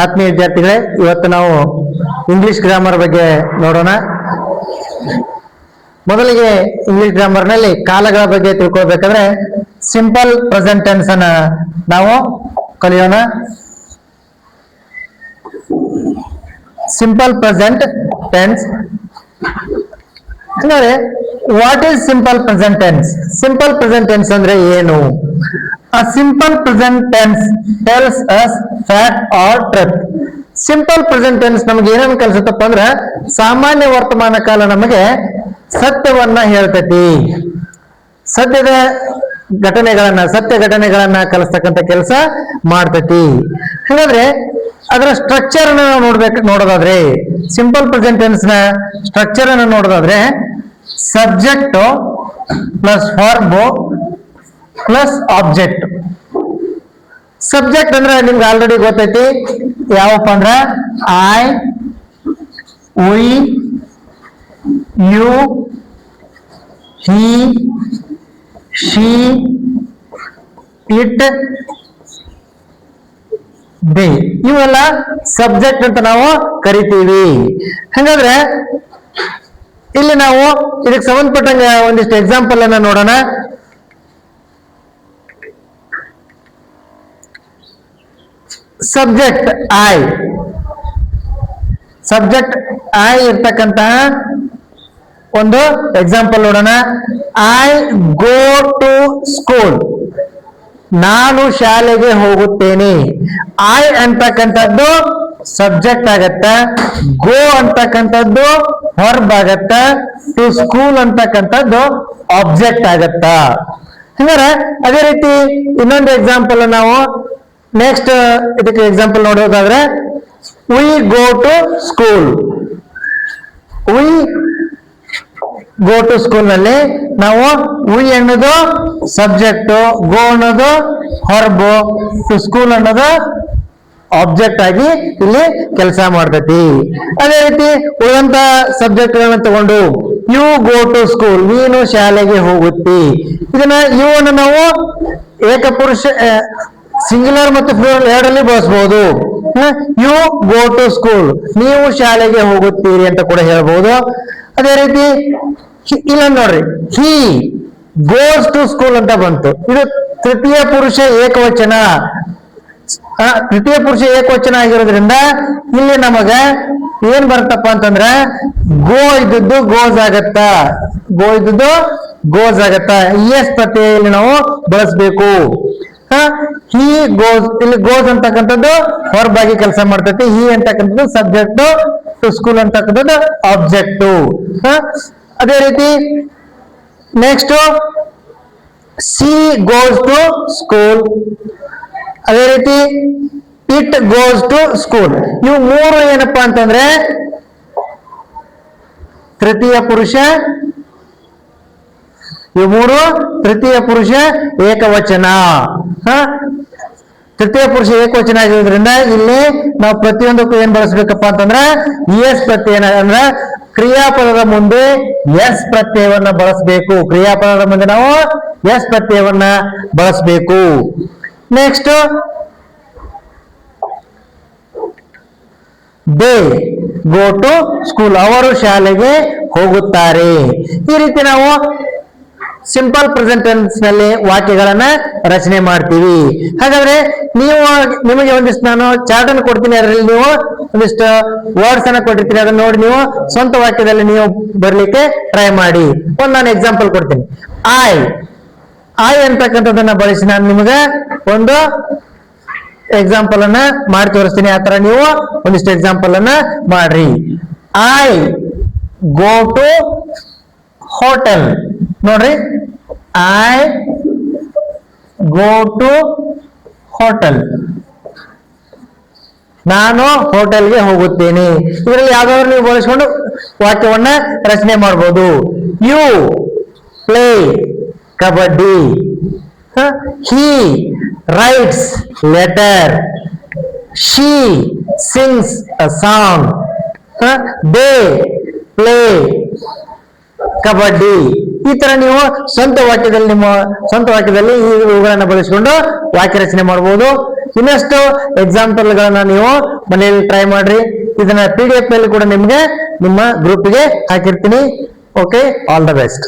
ಆತ್ಮೀಯ ವಿದ್ಯಾರ್ಥಿಗಳೇ, ಇವತ್ತು ನಾವು ಇಂಗ್ಲಿಷ್ ಗ್ರಾಮರ್ ಬಗ್ಗೆ ನೋಡೋಣ. ಮೊದಲಿಗೆ ಇಂಗ್ಲಿಷ್ ಗ್ರಾಮರ್ ನಲ್ಲಿ ಕಾಲಗಳ ಬಗ್ಗೆ ತಿಳ್ಕೊಳ್ಬೇಕಾದ್ರೆ ಸಿಂಪಲ್ ಪ್ರೆಸೆಂಟ್ ಟೆನ್ಸ್ ಅನ್ನ ನಾವು ಕಲಿಯೋಣ. ಸಿಂಪಲ್ ಪ್ರೆಸೆಂಟ್ ಟೆನ್ಸ್ ಅಂದ್ರೆ what is simple present tense? Simple present tense ಅಂದ್ರೆ ಏನು? A simple present tense tells us fact or truth. Simple present tense ನಮಗೆ ಏನೇನು ಕಲಿಸುತ್ತಪ್ಪ ಅಂದ್ರೆ ಸಾಮಾನ್ಯ ವರ್ತಮಾನ ಕಾಲ ನಮಗೆ ಸತ್ಯವನ್ನ ಹೇಳ್ತೈತಿ. ಸತ್ಯ ಘಟನೆಗಳನ್ನ ಕಲಿಸ್ತಕ್ಕಂಥ ಕೆಲಸ ಮಾಡ್ತೈತಿ. ಹಾಗಾದ್ರೆ ಅದರ ಸ್ಟ್ರಕ್ಚರ್ ನಾವು ನೋಡೋದಾದ್ರೆ ಸಿಂಪಲ್ ಪ್ರೆಸೆಂಟ್ ಟೆನ್ಸ್ ನ ಸ್ಟ್ರಕ್ಚರ್ ಅನ್ನು ನೋಡೋದಾದ್ರೆ subject plus verb plus object. Subject ಅಂದ್ರೆ ನಿಮ್ಗೆ ಆಲ್ರೆಡಿ ಗೊತ್ತೈತಿ ಯಾವಪ್ಪ ಅಂದ್ರ I, we, you, he, she, it, they ಇವೆಲ್ಲ ಸಬ್ಜೆಕ್ಟ್ ಅಂತ ನಾವು ಕರಿತೀವಿ. ಹಾಗಾದ್ರೆ ಇಲ್ಲಿ ನಾವು ಇದಕ್ಕೆ ಸಂಬಂಧಪಟ್ಟಂಗೆ ಒಂದಿಷ್ಟು ಎಕ್ಸಾಂಪಲ್ ಅನ್ನ ನೋಡೋಣ. ಸಬ್ಜೆಕ್ಟ್ ಐ ಇರ್ತಕ್ಕಂತಹ ಒಂದು ಎಕ್ಸಾಂಪಲ್ ನೋಡೋಣ. ಐ ಗೋ ಟು ಸ್ಕೂಲ್, ನಾನು ಶಾಲೆಗೆ ಹೋಗುತ್ತೇನೆ. ಐ ಅಂತಕ್ಕಂಥದ್ದು ಸಬ್ಜೆಕ್ಟ್ ಆಗತ್ತ, ಗೋ ಅಂತಕ್ಕಂಥದ್ದು ವರ್ಬ್ ಆಗತ್ತ, ಟು ಸ್ಕೂಲ್ ಅಂತಕ್ಕಂಥದ್ದು ಆಬ್ಜೆಕ್ಟ್ ಆಗತ್ತ. ಹಂಗಾರೆ ಅದೇ ರೀತಿ ಇನ್ನೊಂದು ಎಕ್ಸಾಂಪಲ್ ನಾವು ನೆಕ್ಸ್ಟ್ ಇದಕ್ಕೆ ಎಕ್ಸಾಂಪಲ್ ನೋಡೋದಾದ್ರೆ we go to school. We go to school ನಲ್ಲಿ ನಾವು ವಿ ಅನ್ನೋದು ಸಬ್ಜೆಕ್ಟ್, ಗೋ ಅನ್ನೋದು ವರ್ಬ್, ಟು ಸ್ಕೂಲ್ ಅನ್ನೋದು ಆಬ್ಜೆಕ್ಟ್ ಆಗಿ ಇಲ್ಲಿ ಕೆಲಸ ಮಾಡ್ತೈತಿ. ಅದೇ ರೀತಿ ಉಳಿದಂತ ಸಬ್ಜೆಕ್ಟ್ ಗಳನ್ನ ತಗೊಂಡು ಯು ಗೋ ಟು ಸ್ಕೂಲ್, ನೀನು ಶಾಲೆಗೆ ಹೋಗುತ್ತಿ. ಇದನ್ನ ಯು ಅನ್ನು ನಾವು ಏಕಪುರುಷ ಸಿಂಗ್ಯುಲರ್ ಮತ್ತು ಪ್ಲೂರಲ್ ಎರಡರಲ್ಲಿ ಬಳಸಬಹುದು. ಯು ಗೋ ಟು ಸ್ಕೂಲ್, ನೀವು ಶಾಲೆಗೆ ಹೋಗುತ್ತೀರಿ ಅಂತ ಕೂಡ ಹೇಳ್ಬಹುದು. ಅದೇ ರೀತಿ ಇಲ್ಲ ನೋಡ್ರಿ, ಹಿ ಗೋಸ್ ಟು ಸ್ಕೂಲ್ ಅಂತ ಬಂತು. ಇದು ತೃತೀಯ ಪುರುಷ ಏಕವಚನ. ತೃತೀಯ ಪುರುಷ ಏಕವಚನ ಆಗಿರೋದ್ರಿಂದ ಇಲ್ಲಿ ನಮಗ ಏನ್ ಬರ್ತಪ್ಪ ಅಂತಂದ್ರ ಗೋ ಇದ್ದದ್ದು ಗೋಸ್ ಆಗತ್ತ, ಗೋಸ್ ಆಗತ್ತ. ಎಸ್ ಪ್ರತ್ಯಯ ಇಲ್ಲಿ ನಾವು ಬಳಸಬೇಕು. ಹಿ ಗೋಸ್, ಇಲ್ಲಿ ಗೋಸ್ ಅಂತಕ್ಕಂಥದ್ದು ವರ್ಬ್ ಆಗಿ ಕೆಲಸ ಮಾಡ್ತೈತಿ. ಹಿ ಅಂತಕ್ಕಂಥದ್ದು ಸಬ್ಜೆಕ್ಟ್, ಟು ಸ್ಕೂಲ್ ಅಂತಕ್ಕಂಥದ್ದು ಆಬ್ಜೆಕ್ಟ್. ಅದೇ ರೀತಿ next she goes to school. ಅದೇ ರೀತಿ ಇಟ್ ಗೋಸ್ ಟು ಸ್ಕೂಲ್. ಇವು ಮೂರು ಏನಪ್ಪಾ ಅಂತಂದ್ರೆ ತೃತೀಯ ಪುರುಷ, ಇವು ಮೂರು ತೃತೀಯ ಪುರುಷ ಏಕವಚನ. ತೃತೀಯ ಪುರುಷ ಏಕವಚನ ಆಗಿರೋದ್ರಿಂದ ಇಲ್ಲಿ ನಾವು ಪ್ರತಿಯೊಂದಕ್ಕೂ ಏನ್ ಬಳಸಬೇಕಪ್ಪ ಅಂತಂದ್ರ ಎಸ್ ಪ್ರತ್ಯಯ ಅಂದ್ರ ಕ್ರಿಯಾಪದದ ಮುಂದೆ ಎಸ್ ಪ್ರತ್ಯಯವನ್ನ ಬಳಸಬೇಕು. ಕ್ರಿಯಾಪದದ ಮುಂದೆ ನಾವು ಎಸ್ ಪ್ರತ್ಯಯವನ್ನ ಬಳಸಬೇಕು. Next they go to school, ಅವರು ಶಾಲೆಗೆ ಹೋಗುತ್ತಾರೆ. ಈ ರೀತಿ ನಾವು ಸಿಂಪಲ್ ಪ್ರೆಸೆಂಟ್ ಟೆನ್ಸ್ ನಲ್ಲಿ ವಾಕ್ಯಗಳನ್ನ ರಚನೆ ಮಾಡ್ತೀವಿ. ಹಾಗಾದ್ರೆ ನಿಮಗೆ ಒಂದಿಷ್ಟು ನಾನು ಚಾರ್ಟ್ ಅನ್ನು ಕೊಡ್ತೀನಿ, ಅದರಲ್ಲಿ ನೀವು ಒಂದಿಷ್ಟು ವರ್ಡ್ಸ್ ಅನ್ನ ಕೊಟ್ಟಿರ್ತೀನಿ, ಅದನ್ನ ನೋಡಿ ನೀವು ಸ್ವಂತ ವಾಕ್ಯದಲ್ಲಿ ನೀವು ಬರ್ಲಿಕ್ಕೆ ಟ್ರೈ ಮಾಡಿ. ನಾನು ಎಕ್ಸಾಂಪಲ್ ಕೊಡ್ತೀನಿ. ಐ ಅಂತಕ್ಕಂಥದ್ದನ್ನ ಬಳಸಿ ನಾನು ನಿಮಗೆ ಒಂದು ಎಕ್ಸಾಂಪಲ್ ಅನ್ನ ಮಾಡಿ ತೋರಿಸ್ತೀನಿ. ಆ ತರ ನೀವು ಒಂದಿಷ್ಟು ಎಕ್ಸಾಂಪಲ್ ಅನ್ನ ಮಾಡ್ರಿ. I go to hotel. ನೋಡ್ರಿ, ಐ ಗೋ ಟು ಹೋಟೆಲ್, ನಾನು ಹೋಟೆಲ್ಗೆ ಹೋಗುತ್ತೇನೆ. ಇದರಲ್ಲಿ ಯಾವ್ದಾದ್ರು ನೀವು ಬಳಸ್ಕೊಂಡು ವಾಕ್ಯವನ್ನ ರಚನೆ ಮಾಡಬಹುದು. You play kabaddi. He writes letter. She sings a song. They play kabaddi. ಈ ತರ ನೀವು ಸ್ವಂತ ವಾಕ್ಯದಲ್ಲಿ ಇವುಗಳನ್ನ ಬಳಸಿಕೊಂಡು ವಾಕ್ಯ ರಚನೆ ಮಾಡಬಹುದು. ಇನ್ನಷ್ಟು ಎಕ್ಸಾಂಪಲ್ ಗಳನ್ನ ನೀವು ಮನೆಯಲ್ಲಿ ಟ್ರೈ ಮಾಡ್ರಿ. ಇದನ್ನ PDF ನಲ್ಲಿ ಕೂಡ ನಿಮ್ಗೆ ನಿಮ್ಮ ಗ್ರೂಪ್ಗೆ ಹಾಕಿರ್ತೀನಿ. Okay, all the best.